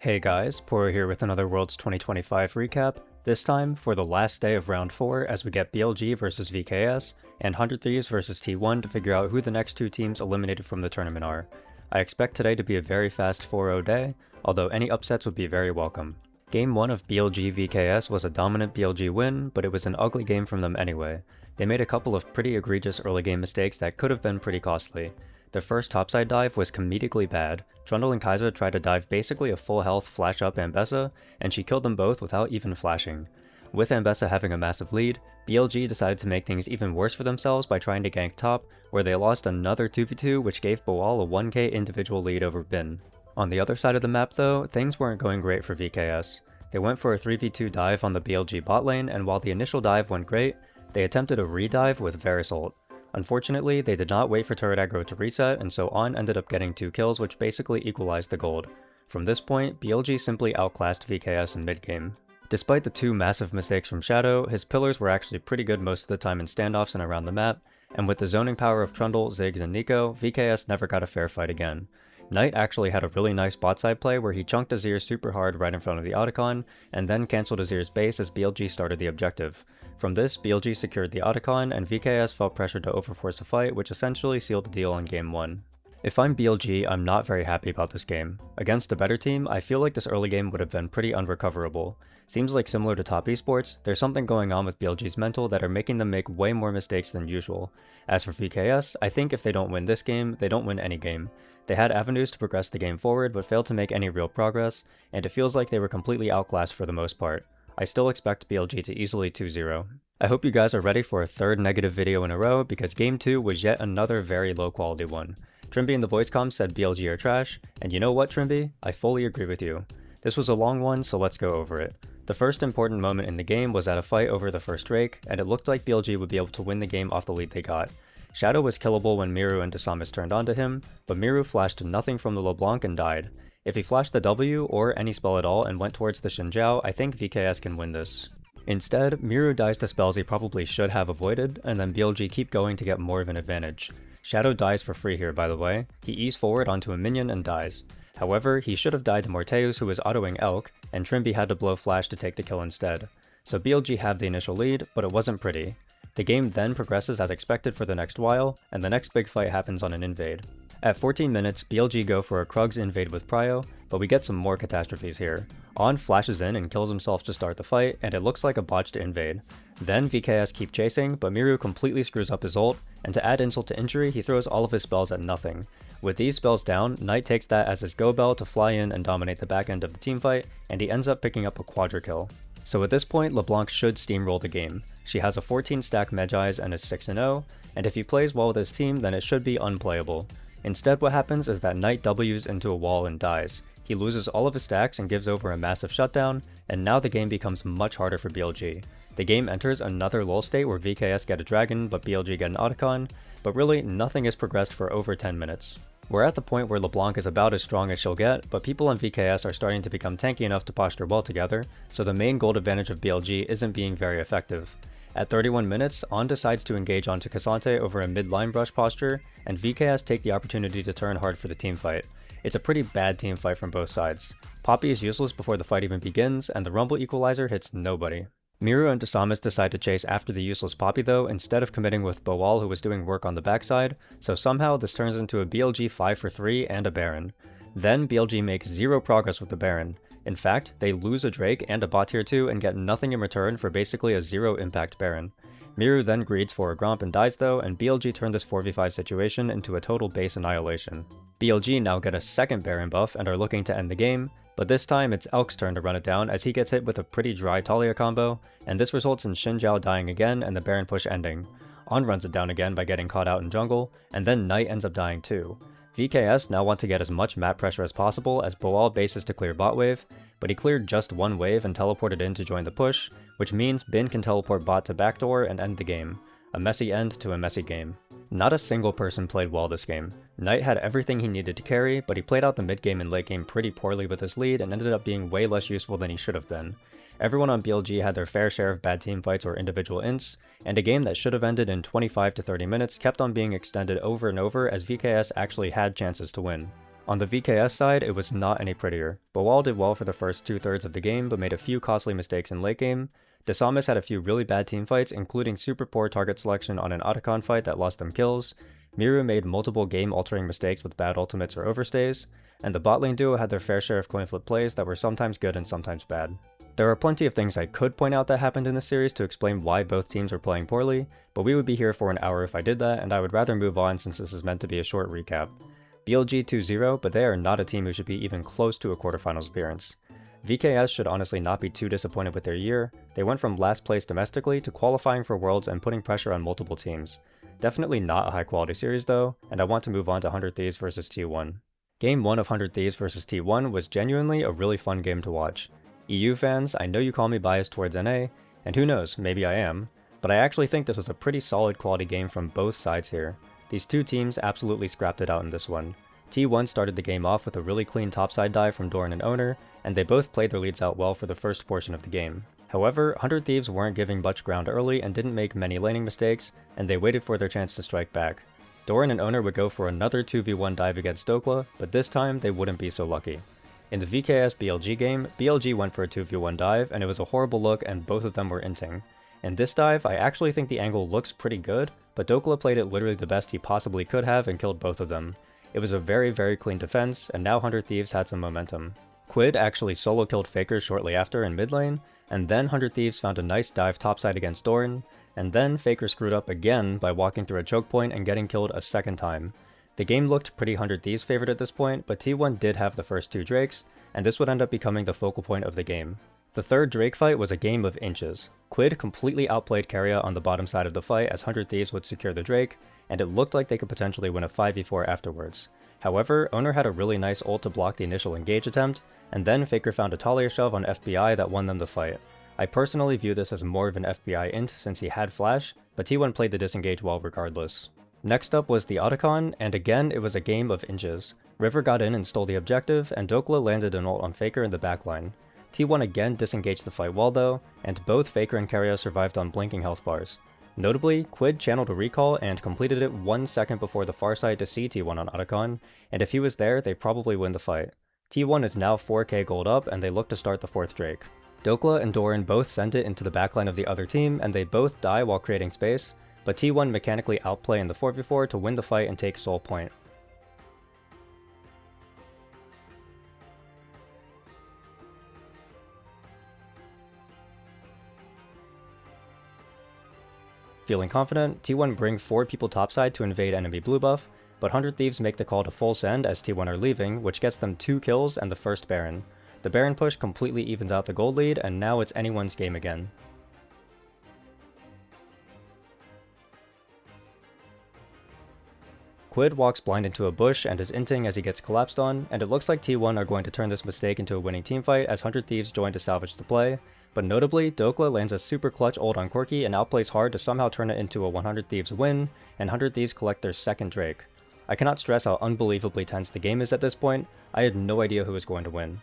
Hey guys, Poro here with another Worlds 2025 recap, this time for the last day of round 4 as we get BLG versus VKS, and 100 Thieves versus T1 to figure out who the next two teams eliminated from the tournament are. I expect today to be a very fast 4-0 day, although any upsets would be very welcome. Game 1 of BLG VKS was a dominant BLG win, but it was an ugly game from them anyway. They made a couple of pretty egregious early game mistakes that could have been pretty costly. Their first topside dive was comedically bad. Trundle and Kai'Sa tried to dive basically a full health flash up Ambessa, and she killed them both without even flashing. With Ambessa having a massive lead, BLG decided to make things even worse for themselves by trying to gank top, where they lost another 2v2 which gave Boal a 1k individual lead over Bin. On the other side of the map though, things weren't going great for VKS. They went for a 3v2 dive on the BLG bot lane, and while the initial dive went great, they attempted a re-dive with Varus ult. Unfortunately, they did not wait for turret aggro to reset, and so On ended up getting 2 kills, which basically equalized the gold. From this point, BLG simply outclassed VKS in mid-game. Despite the two massive mistakes from Shadow, his pillars were actually pretty good most of the time in standoffs and around the map, and with the zoning power of Trundle, Ziggs, and Nico, VKS never got a fair fight again. Knight actually had a really nice bot side play where he chunked Azir super hard right in front of the Otacon, and then cancelled Azir's base as BLG started the objective. From this, BLG secured the Otacon, and VKS felt pressured to overforce a fight, which essentially sealed the deal in Game 1. If I'm BLG, I'm not very happy about this game. Against a better team, I feel like this early game would have been pretty unrecoverable. Seems like similar to top esports, there's something going on with BLG's mental that are making them make way more mistakes than usual. As for VKS, I think if they don't win this game, they don't win any game. They had avenues to progress the game forward but failed to make any real progress, and it feels like they were completely outclassed for the most part. I still expect BLG to easily 2-0. I hope you guys are ready for a third negative video in a row because Game 2 was yet another very low quality one. Trimby in the voice comm said BLG are trash, and you know what Trimby? I fully agree with you. This was a long one, so let's go over it. The first important moment in the game was at a fight over the first Drake, and it looked like BLG would be able to win the game off the lead they got. Shadow was killable when Miru and Desamis turned onto him, but Miru flashed nothing from the LeBlanc and died. If he flashed the W or any spell at all and went towards the Xin Zhao, I think VKS can win this. Instead, Miru dies to spells he probably should have avoided, and then BLG keep going to get more of an advantage. Shadow dies for free here by the way. He E's forward onto a minion and dies. However, he should have died to Morteus who was autoing Elk, and Trimby had to blow flash to take the kill instead. So BLG have the initial lead, but it wasn't pretty. The game then progresses as expected for the next while, and the next big fight happens on an invade. At 14 minutes, BLG go for a Krugs invade with Prio, but we get some more catastrophes here. On flashes in and kills himself to start the fight, and it looks like a botched invade. Then VKS keep chasing, but Miru completely screws up his ult, and to add insult to injury, he throws all of his spells at nothing. With these spells down, Knight takes that as his go bell to fly in and dominate the back end of the teamfight, and he ends up picking up a quadra kill. So at this point, LeBlanc should steamroll the game. She has a 14 stack Medjais and is 6-0, and if he plays well with his team, then it should be unplayable. Instead, what happens is that Knight W's into a wall and dies. He loses all of his stacks and gives over a massive shutdown, and now the game becomes much harder for BLG. The game enters another lull state where VKS get a dragon but BLG get an Otacon, but really nothing is progressed for over 10 minutes. We're at the point where LeBlanc is about as strong as she'll get, but people on VKS are starting to become tanky enough to posture well together, so the main gold advantage of BLG isn't being very effective. At 31 minutes, On decides to engage onto Cassante over a mid-line brush posture, and VKS take the opportunity to turn hard for the teamfight. It's a pretty bad teamfight from both sides. Poppy is useless before the fight even begins, and the Rumble equalizer hits nobody. Miru and Desamis decide to chase after the useless Poppy though, instead of committing with Boal who was doing work on the backside, so somehow this turns into a BLG 5-for-3 and a Baron. Then BLG makes zero progress with the Baron. In fact, they lose a Drake and a bot tier 2 and get nothing in return for basically a zero impact Baron. Miru then greeds for a Gromp and dies though, and BLG turned this 4v5 situation into a total base annihilation. BLG now get a second Baron buff and are looking to end the game, but this time it's Elk's turn to run it down as he gets hit with a pretty dry Talia combo, and this results in Xin Zhao dying again and the Baron push ending. On runs it down again by getting caught out in jungle, and then Knight ends up dying too. VKS now want to get as much map pressure as possible as Boal bases to clear bot wave, but he cleared just one wave and teleported in to join the push, which means Bin can teleport bot to backdoor and end the game. A messy end to a messy game. Not a single person played well this game. Knight had everything he needed to carry, but he played out the mid game and late game pretty poorly with his lead and ended up being way less useful than he should have been. Everyone on BLG had their fair share of bad teamfights or individual ints, and a game that should have ended in 25 to 30 minutes kept on being extended over and over as VKS actually had chances to win. On the VKS side, it was not any prettier. Bawal did well for the first 2/3 of the game, but made a few costly mistakes in late game. Desamas had a few really bad teamfights, including super poor target selection on an Otacon fight that lost them kills. Miru made multiple game-altering mistakes with bad ultimates or overstays, and the bot lane duo had their fair share of coin flip plays that were sometimes good and sometimes bad. There are plenty of things I could point out that happened in this series to explain why both teams were playing poorly, but we would be here for an hour if I did that, and I would rather move on since this is meant to be a short recap. BLG 2-0, but they are not a team who should be even close to a quarterfinals appearance. VKS should honestly not be too disappointed with their year. They went from last place domestically to qualifying for Worlds and putting pressure on multiple teams. Definitely not a high quality series though, and I want to move on to 100 Thieves vs T1. Game 1 of 100 Thieves vs T1 was genuinely a really fun game to watch. EU fans, I know you call me biased towards NA, and who knows, maybe I am, but I actually think this was a pretty solid quality game from both sides here. These two teams absolutely scrapped it out in this one. T1 started the game off with a really clean topside dive from Doran and Owner, and they both played their leads out well for the first portion of the game. However, 100 Thieves weren't giving much ground early and didn't make many laning mistakes, and they waited for their chance to strike back. Doran and Owner would go for another 2v1 dive against Dokla, but this time they wouldn't be so lucky. In the VKS BLG game, BLG went for a 2v1 dive, and it was a horrible look and both of them were inting. In this dive, I actually think the angle looks pretty good, but Dokla played it literally the best he possibly could have and killed both of them. It was a very clean defense, and now 100 Thieves had some momentum. Quid actually solo killed Faker shortly after in mid lane, and then 100 Thieves found a nice dive topside against Doran, and then Faker screwed up again by walking through a choke point and getting killed a second time. The game looked pretty 100 Thieves favored at this point, but T1 did have the first two Drakes, and this would end up becoming the focal point of the game. The third Drake fight was a game of inches. Quid completely outplayed Keria on the bottom side of the fight as 100 Thieves would secure the Drake, and it looked like they could potentially win a 5v4 afterwards. However, Owner had a really nice ult to block the initial engage attempt, and then Faker found a Talia shove on FBI that won them the fight. I personally view this as more of an FBI int since he had flash, but T1 played the disengage well regardless. Next up was the Otacon, and again it was a game of inches. River got in and stole the objective, and Dokla landed an ult on Faker in the backline. T1 again disengaged the fight well though, and both Faker and Keria survived on blinking health bars. Notably, Quid channeled a recall and completed it 1 second before the far side to see T1 on Otacon, and if he was there, they probably win the fight. T1 is now 4k gold up, and they look to start the 4th Drake. Dokla and Doran both send it into the backline of the other team, and they both die while creating space, but T1 mechanically outplay in the 4v4 to win the fight and take Soul Point. Feeling confident, T1 bring 4 people topside to invade enemy blue buff, but 100 Thieves make the call to full send as T1 are leaving, which gets them 2 kills and the first Baron. The Baron push completely evens out the gold lead, and now it's anyone's game again. Quid walks blind into a bush and is inting as he gets collapsed on, and it looks like T1 are going to turn this mistake into a winning teamfight as 100 Thieves join to salvage the play, but notably, Dokla lands a super clutch ult on Corki and outplays hard to somehow turn it into a 100 Thieves win, and 100 Thieves collect their second Drake. I cannot stress how unbelievably tense the game is at this point. I had no idea who was going to win.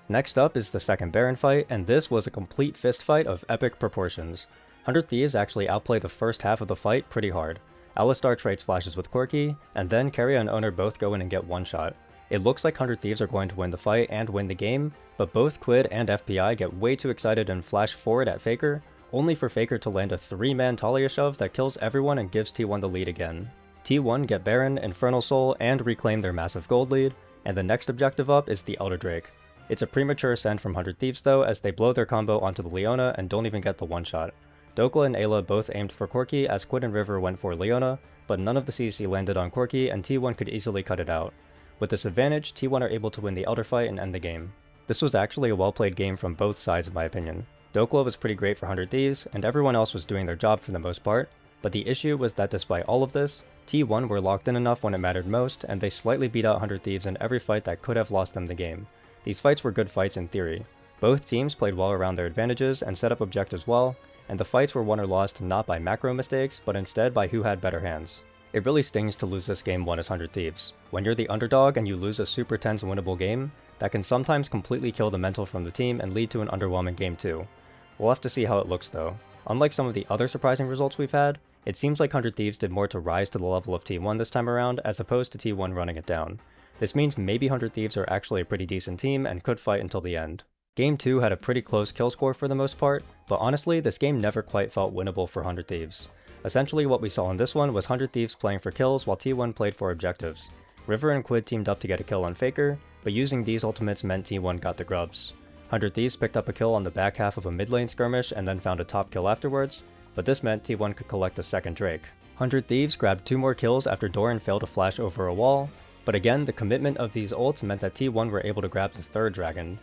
Next up is the second Baron fight, and this was a complete fist fight of epic proportions. 100 Thieves actually outplay the first half of the fight pretty hard. Alistar trades flashes with Corki, and then Keria and Owner both go in and get one shot. It looks like 100 Thieves are going to win the fight and win the game, but both Quid and FBI get way too excited and flash forward at Faker, only for Faker to land a 3-man Talia shove that kills everyone and gives T1 the lead again. T1 get Baron, Infernal Soul, and reclaim their massive gold lead, and the next objective up is the Elder Drake. It's a premature send from 100 Thieves though, as they blow their combo onto the Leona and don't even get the one-shot. Dokla and Ayla both aimed for Corki as Quid and River went for Leona, but none of the CC landed on Corki and T1 could easily cut it out. With this advantage, T1 are able to win the Elder fight and end the game. This was actually a well-played game from both sides in my opinion. Dokla was pretty great for 100 Thieves, and everyone else was doing their job for the most part, but the issue was that despite all of this, T1 were locked in enough when it mattered most, and they slightly beat out 100 Thieves in every fight that could have lost them the game. These fights were good fights in theory. Both teams played well around their advantages and set up objectives well, and the fights were won or lost not by macro mistakes, but instead by who had better hands. It really stings to lose this game 1 as 100 Thieves. When you're the underdog and you lose a super tense winnable game, that can sometimes completely kill the mental from the team and lead to an underwhelming game too. We'll have to see how it looks though. Unlike some of the other surprising results we've had, It seems like 100 Thieves did more to rise to the level of T1 this time around, as opposed to T1 running it down. This means maybe 100 Thieves are actually a pretty decent team and could fight until the end. Game 2 had a pretty close kill score for the most part, but honestly, this game never quite felt winnable for 100 Thieves. Essentially what we saw in this one was 100 Thieves playing for kills while T1 played for objectives. River and Quid teamed up to get a kill on Faker, but using these ultimates meant T1 got the grubs. 100 Thieves picked up a kill on the back half of a mid lane skirmish and then found a top kill afterwards, but this meant T1 could collect a second Drake. 100 Thieves grabbed 2 more kills after Doran failed to flash over a wall, but again the commitment of these ults meant that T1 were able to grab the third dragon.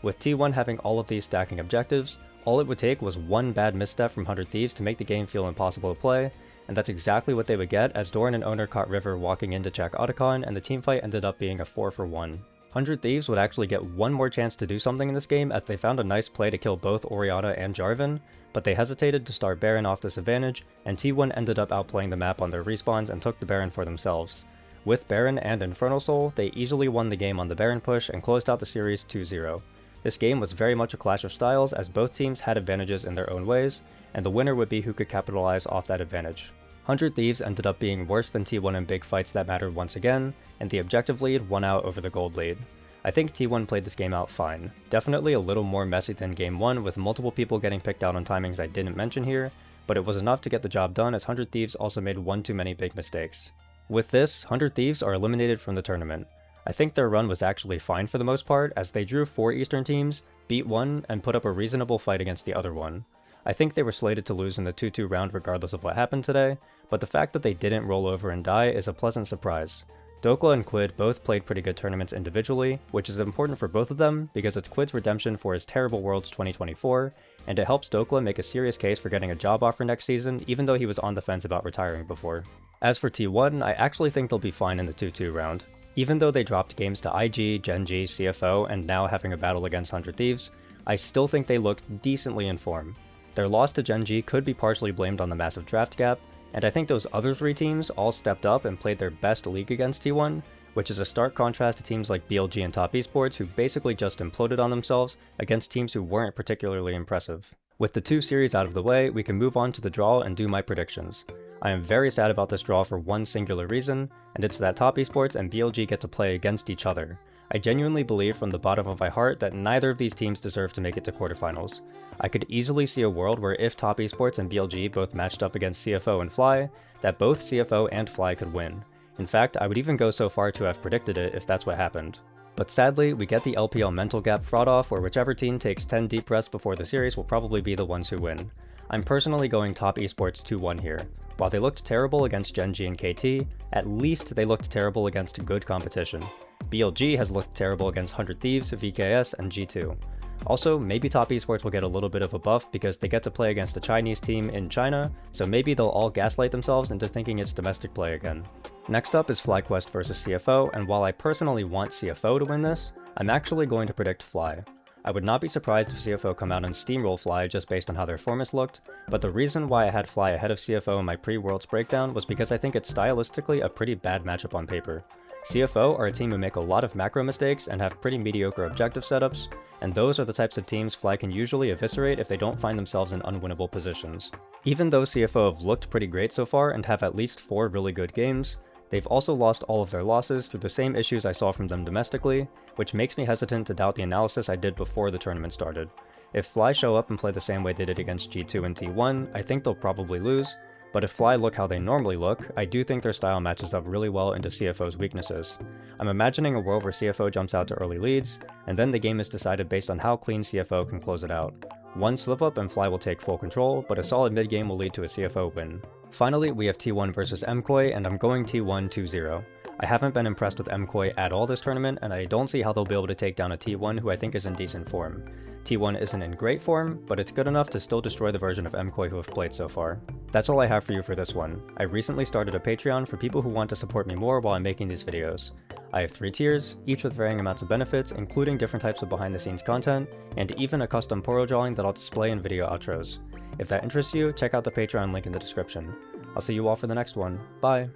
With T1 having all of these stacking objectives, all it would take was one bad misstep from 100 Thieves to make the game feel impossible to play, and that's exactly what they would get as Doran and Owner caught River walking in to check Otacon, and the teamfight ended up being a 4-for-1. 100 Thieves would actually get one more chance to do something in this game as they found a nice play to kill both Orianna and Jarvan, but they hesitated to start Baron off this advantage, and T1 ended up outplaying the map on their respawns and took the Baron for themselves. With Baron and Infernal Soul, they easily won the game on the Baron push and closed out the series 2-0. This game was very much a clash of styles as both teams had advantages in their own ways, and the winner would be who could capitalize off that advantage. 100 Thieves ended up being worse than T1 in big fights that mattered once again, and the objective lead won out over the gold lead. I think T1 played this game out fine. Definitely a little more messy than game 1 with multiple people getting picked out on timings I didn't mention here, but it was enough to get the job done as 100 Thieves also made one too many big mistakes. With this, 100 Thieves are eliminated from the tournament. I think their run was actually fine for the most part as they drew 4 Eastern teams, beat one, and put up a reasonable fight against the other one. I think they were slated to lose in the 2-2 round regardless of what happened today, but the fact that they didn't roll over and die is a pleasant surprise. Dokla and Quid both played pretty good tournaments individually, which is important for both of them because it's Quid's redemption for his terrible Worlds 2024, and it helps Dokla make a serious case for getting a job offer next season even though he was on the fence about retiring before. As for T1, I actually think they'll be fine in the 2-2 round. Even though they dropped games to IG, Gen G, CFO, and now having a battle against 100 Thieves, I still think they looked decently in form. Their loss to Gen G could be partially blamed on the massive draft gap, and I think those other 3 teams all stepped up and played their best league against T1, which is a stark contrast to teams like BLG and Top Esports who basically just imploded on themselves against teams who weren't particularly impressive. With the 2 series out of the way, we can move on to the draw and do my predictions. I am very sad about this draw for one singular reason, and it's that Top Esports and BLG get to play against each other. I genuinely believe from the bottom of my heart that neither of these teams deserve to make it to quarterfinals. I could easily see a world where if Top Esports and BLG both matched up against CFO and Fly, that both CFO and Fly could win. In fact, I would even go so far to have predicted it if that's what happened. But sadly, we get the LPL mental gap fraud off where whichever team takes 10 deep breaths before the series will probably be the ones who win. I'm personally going Top Esports 2-1 here. While they looked terrible against Gen G and KT, at least they looked terrible against good competition. BLG has looked terrible against 100 Thieves, VKS, and G2. Also, maybe Top Esports will get a little bit of a buff because they get to play against a Chinese team in China, so maybe they'll all gaslight themselves into thinking it's domestic play again. Next up is FlyQuest vs CFO, and while I personally want CFO to win this, I'm actually going to predict Fly. I would not be surprised if CFO come out and steamroll Fly just based on how their formus looked, but the reason why I had Fly ahead of CFO in my pre-Worlds breakdown was because I think it's stylistically a pretty bad matchup on paper. CFO are a team who make a lot of macro mistakes and have pretty mediocre objective setups, and those are the types of teams Fly can usually eviscerate if they don't find themselves in unwinnable positions. Even though CFO have looked pretty great so far and have at least 4 really good games, they've also lost all of their losses through the same issues I saw from them domestically, which makes me hesitant to doubt the analysis I did before the tournament started. If Fly show up and play the same way they did against G2 and T1, I think they'll probably lose, but if Fly look how they normally look, I do think their style matches up really well into CFO's weaknesses. I'm imagining a world where CFO jumps out to early leads, and then the game is decided based on how clean CFO can close it out. One slip up and Fly will take full control, but a solid mid game will lead to a CFO win. Finally, we have T1 versus MKOI, and I'm going T1 2-0. I haven't been impressed with MKOI at all this tournament, and I don't see how they'll be able to take down a T1 who I think is in decent form. T1 isn't in great form, but it's good enough to still destroy the version of MKOI who have played so far. That's all I have for you for this one. I recently started a Patreon for people who want to support me more while I'm making these videos. I have 3 tiers, each with varying amounts of benefits, including different types of behind the scenes content, and even a custom Poro drawing that I'll display in video outros. If that interests you, check out the Patreon link in the description. I'll see you all for the next one. Bye!